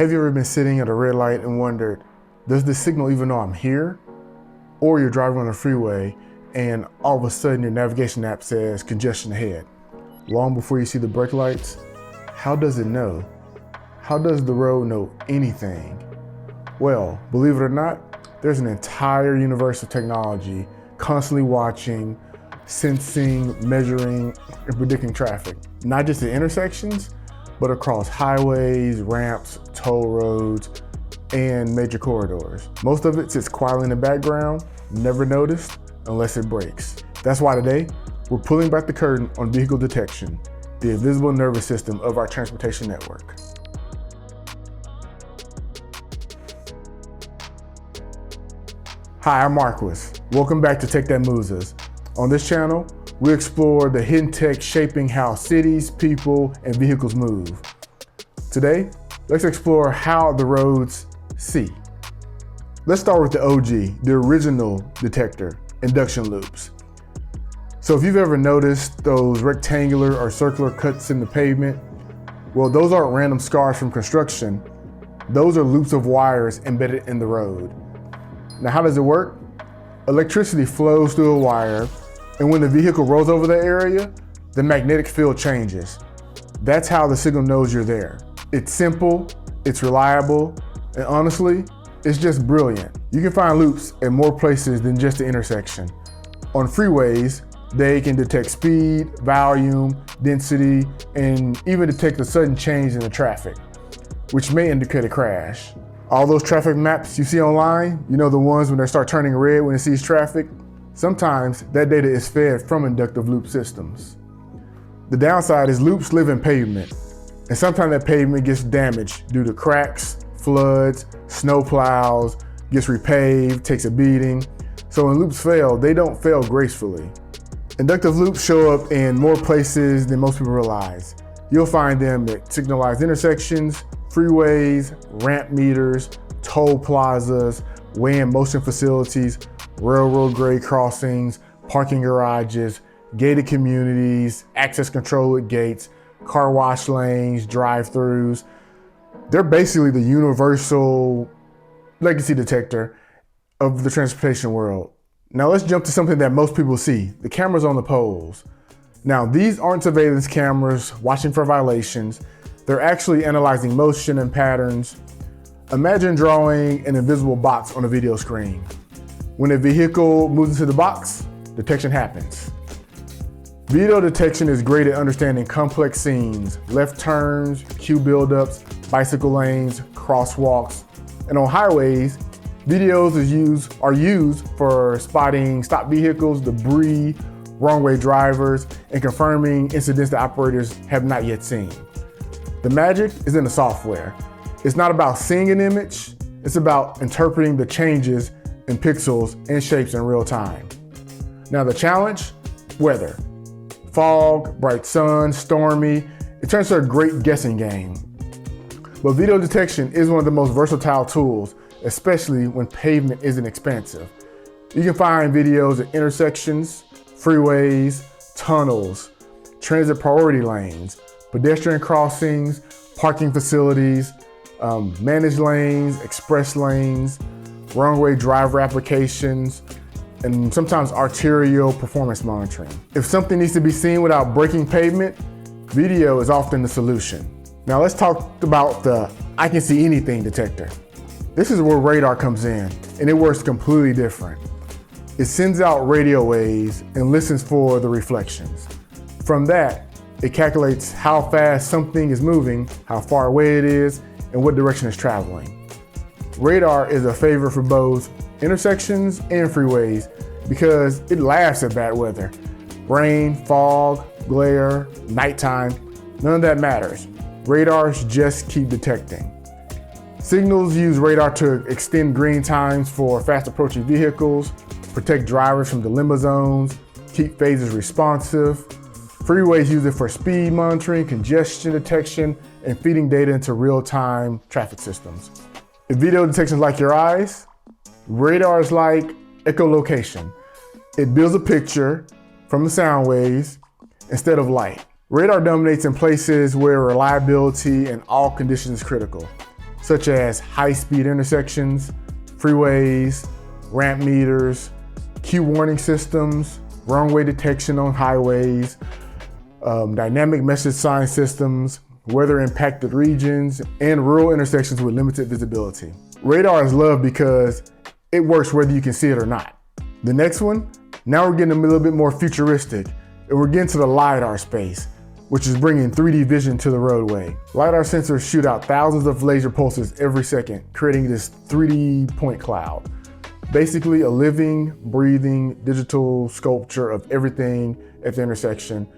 Have you ever been sitting at a red light and wondered, does this signal even know I'm here? Or you're driving on a freeway and all of a sudden your navigation app says congestion ahead. Long before you see the brake lights, how does it know? How does the road know anything? Well, believe it or not, there's an entire universe of technology constantly watching, sensing, measuring, and predicting traffic. Not just at intersections, but across highways, ramps, toll roads, and major corridors. Most of it sits quietly in the background, never noticed unless it breaks. That's why today, we're pulling back the curtain on vehicle detection, the invisible nervous system of our transportation network. Hi, I'm Marquis. Welcome back to Tech That Moves Us. On this channel, we explore the hidden tech shaping how cities, people, and vehicles move. Today, let's explore how the roads see. Let's start with the OG, the original detector, induction loops. So if you've ever noticed those rectangular or circular cuts in the pavement, well, those aren't random scars from construction. Those are loops of wires embedded in the road. Now, how does it work? Electricity flows through a wire, and when the vehicle rolls over the area, the magnetic field changes. That's how the signal knows you're there. It's simple, it's reliable, and honestly, it's just brilliant. You can find loops at more places than just the intersection. On freeways, they can detect speed, volume, density, and even detect a sudden change in the traffic, which may indicate a crash. All those traffic maps you see online, you know, the ones when they start turning red when it sees traffic, sometimes that data is fed from inductive loop systems. The downside is loops live in pavement, and sometimes that pavement gets damaged due to cracks, floods, snow plows, gets repaved, takes a beating. So when loops fail, they don't fail gracefully. Inductive loops show up in more places than most people realize. You'll find them at signalized intersections, freeways, ramp meters, toll plazas, weigh and motion facilities, railroad grade crossings, parking garages, gated communities, access control at gates, car wash lanes, drive-throughs. They're basically the universal legacy detector of the transportation world. Now let's jump to something that most people see, the cameras on the poles. Now these aren't surveillance cameras watching for violations. They're actually analyzing motion and patterns. Imagine drawing an invisible box on a video screen. When a vehicle moves into the box, detection happens. Video detection is great at understanding complex scenes, left turns, queue buildups, bicycle lanes, crosswalks. And on highways, videos are used for spotting stopped vehicles, debris, wrong way drivers, and confirming incidents that operators have not yet seen. The magic is in the software. It's not about seeing an image, it's about interpreting the changes in pixels and shapes in real time. Now the challenge, weather. Fog, bright sun, stormy, it turns to a great guessing game. But video detection is one of the most versatile tools, especially when pavement isn't expansive. You can find videos at intersections, freeways, tunnels, transit priority lanes, pedestrian crossings, parking facilities, managed lanes, express lanes, wrong way driver applications, and sometimes arterial performance monitoring. If something needs to be seen without breaking pavement, video is often the solution. Now let's talk about the I can see anything detector. This is where radar comes in, and it works completely different. It sends out radio waves and listens for the reflections. From that, it calculates how fast something is moving, how far away it is, and what direction it's traveling. Radar is a favorite for both intersections and freeways because it laughs at bad weather. Rain, fog, glare, nighttime, none of that matters. Radars just keep detecting. Signals use radar to extend green times for fast approaching vehicles, protect drivers from dilemma zones, keep phases responsive. Freeways use it for speed monitoring, congestion detection, and feeding data into real-time traffic systems. If video detection is like your eyes, radar is like echolocation. It builds a picture from the sound waves instead of light. Radar dominates in places where reliability and all conditions is critical. such as high-speed intersections, freeways, ramp meters, queue warning systems, wrong-way detection on highways, dynamic message sign systems, weather-impacted regions, and rural intersections with limited visibility. Radar is loved because it works whether you can see it or not. The next one, now we're getting a little bit more futuristic, and we're getting to the LiDAR space, which is bringing 3D vision to the roadway. LiDAR sensors shoot out thousands of laser pulses every second, creating this 3D point cloud. Basically a living, breathing, digital sculpture of everything at the intersection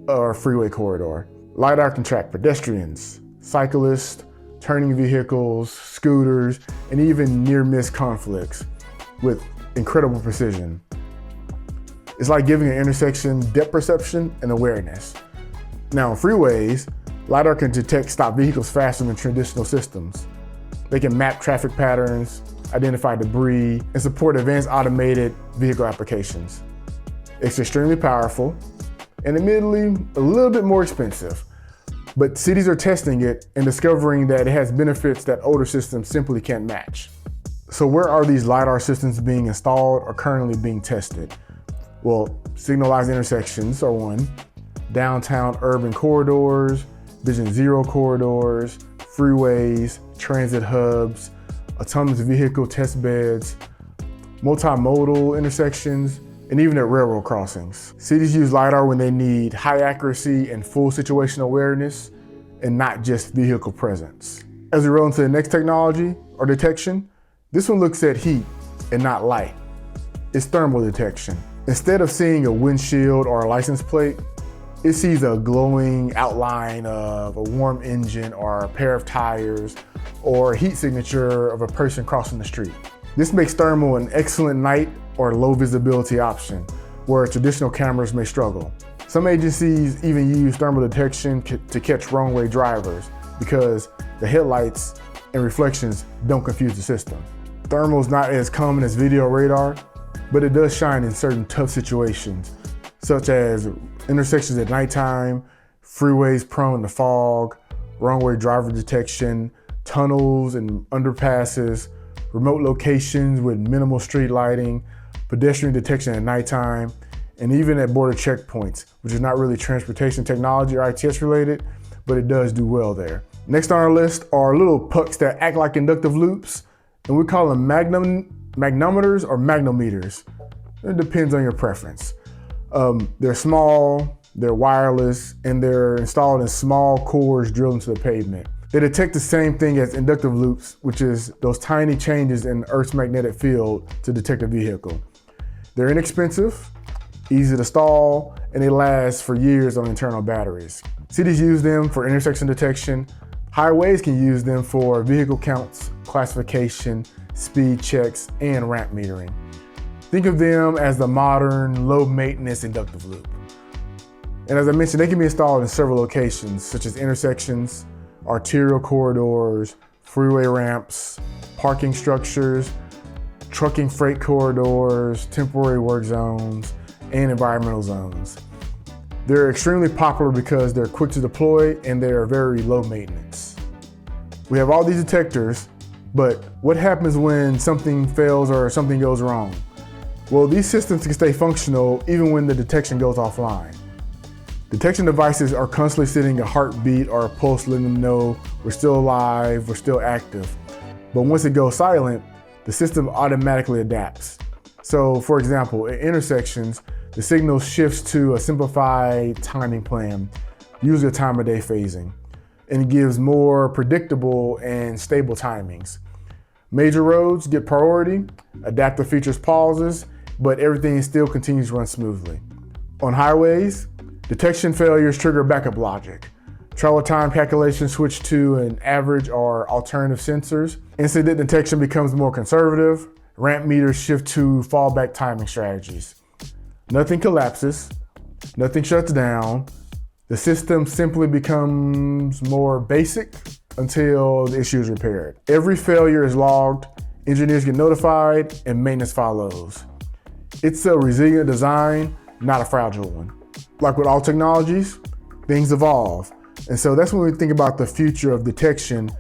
or freeway corridor. LiDAR can track pedestrians, cyclists, turning vehicles, scooters, and even near-miss conflicts with incredible precision. It's like giving an intersection depth perception and awareness. Now, on freeways, LiDAR can detect stopped vehicles faster than traditional systems. They can map traffic patterns, identify debris, and support advanced automated vehicle applications. It's extremely powerful and admittedly a little bit more expensive, but cities are testing it and discovering that it has benefits that older systems simply can't match. So where are these LiDAR systems being installed or currently being tested? Well, signalized intersections are one, downtown urban corridors, Vision Zero corridors, freeways, transit hubs, autonomous vehicle test beds, multimodal intersections, and even at railroad crossings. Cities use LiDAR when they need high accuracy and full situational awareness, and not just vehicle presence. As we roll into the next technology, or detection, this one looks at heat and not light. It's thermal detection. Instead of seeing a windshield or a license plate, it sees a glowing outline of a warm engine or a pair of tires or a heat signature of a person crossing the street. This makes thermal an excellent night or low visibility option where traditional cameras may struggle. Some agencies even use thermal detection to catch wrong-way drivers because the headlights and reflections don't confuse the system. Thermal is not as common as video radar, but it does shine in certain tough situations, such as intersections at nighttime, freeways prone to fog, wrong-way driver detection, tunnels and underpasses, remote locations with minimal street lighting, pedestrian detection at nighttime, and even at border checkpoints, which is not really transportation technology or ITS related, but it does do well there. Next on our list are little pucks that act like inductive loops, and we call them Magnetometers or Magnetometers. It depends on your preference. They're small, they're wireless, and they're installed in small cores drilled into the pavement. They detect the same thing as inductive loops, which is those tiny changes in Earth's magnetic field to detect a vehicle. They're inexpensive, easy to install, and they last for years on internal batteries. Cities use them for intersection detection. Highways can use them for vehicle counts, classification, speed checks, and ramp metering. Think of them as the modern, low-maintenance inductive loop. And as I mentioned, they can be installed in several locations, such as intersections, arterial corridors, freeway ramps, parking structures, trucking freight corridors, temporary work zones, and environmental zones. They're extremely popular because they're quick to deploy and they are very low maintenance. We have all these detectors, but what happens when something fails or something goes wrong? Well, these systems can stay functional even when the detection goes offline. Detection devices are constantly sending a heartbeat or a pulse letting them know we're still alive, we're still active. But once it goes silent, the system automatically adapts. So for example, at intersections, the signal shifts to a simplified timing plan, usually a time of day phasing, and it gives more predictable and stable timings. Major roads get priority, adaptive features pauses, but everything still continues to run smoothly. On highways, detection failures trigger backup logic. Travel time calculations switch to an average or alternative sensors. Incident detection becomes more conservative. Ramp meters shift to fallback timing strategies. Nothing collapses, nothing shuts down. The system simply becomes more basic until the issue is repaired. Every failure is logged, engineers get notified, and maintenance follows. It's a resilient design, not a fragile one. Like with all technologies, things evolve. And so that's when we think about the future of detection.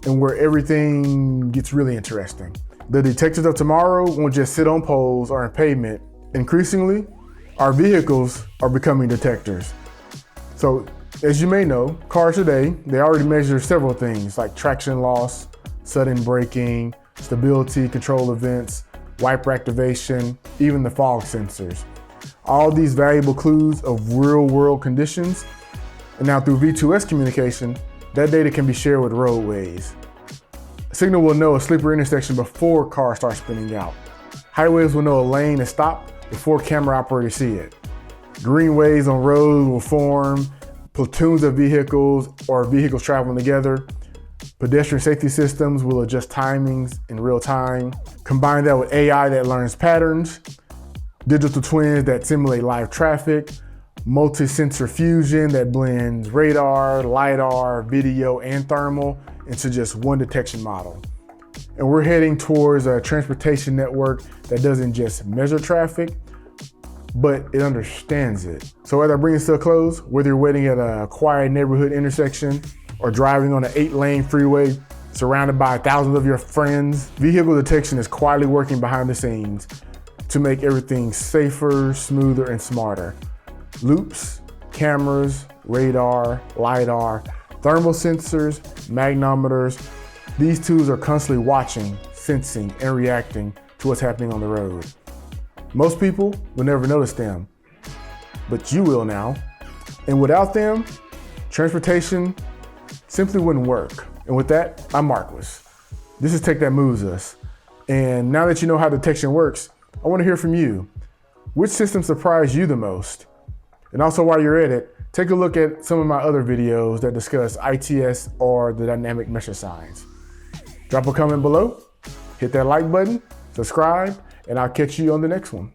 and where everything gets really interesting. The detectors of tomorrow won't just sit on poles or in pavement. Increasingly, our vehicles are becoming detectors. So, as you may know, cars today, they already measure several things like traction loss, sudden braking, stability control events, wiper activation, even the fog sensors. All these valuable clues of real-world conditions. And now through V2S communication, that data can be shared with roadways. A signal will know a slippery intersection before cars start spinning out. Highways will know a lane to stop before camera operators see it. Greenways on roads will form platoons of vehicles or vehicles traveling together. Pedestrian safety systems will adjust timings in real time. Combine that with AI that learns patterns, digital twins that simulate live traffic, multi-sensor fusion that blends radar, LiDAR, video, and thermal into just one detection model. And we're heading towards a transportation network that doesn't just measure traffic, but it understands it. So as I bring this to a close, whether you're waiting at a quiet neighborhood intersection or driving on an 8-lane freeway surrounded by thousands of your friends, vehicle detection is quietly working behind the scenes to make everything safer, smoother, and smarter. Loops, cameras, radar, LiDAR, thermal sensors, magnetometers, these tools are constantly watching, sensing, and reacting to what's happening on the road. Most people will never notice them, but you will now. And without them, transportation simply wouldn't work. And with that, I'm Marquis. This is Tech That Moves Us. And now that you know how detection works, I want to hear from you. Which system surprised you the most? And also while you're at it, take a look at some of my other videos that discuss ITS or the dynamic measure signs. Drop a comment below, hit that like button, subscribe, and I'll catch you on the next one.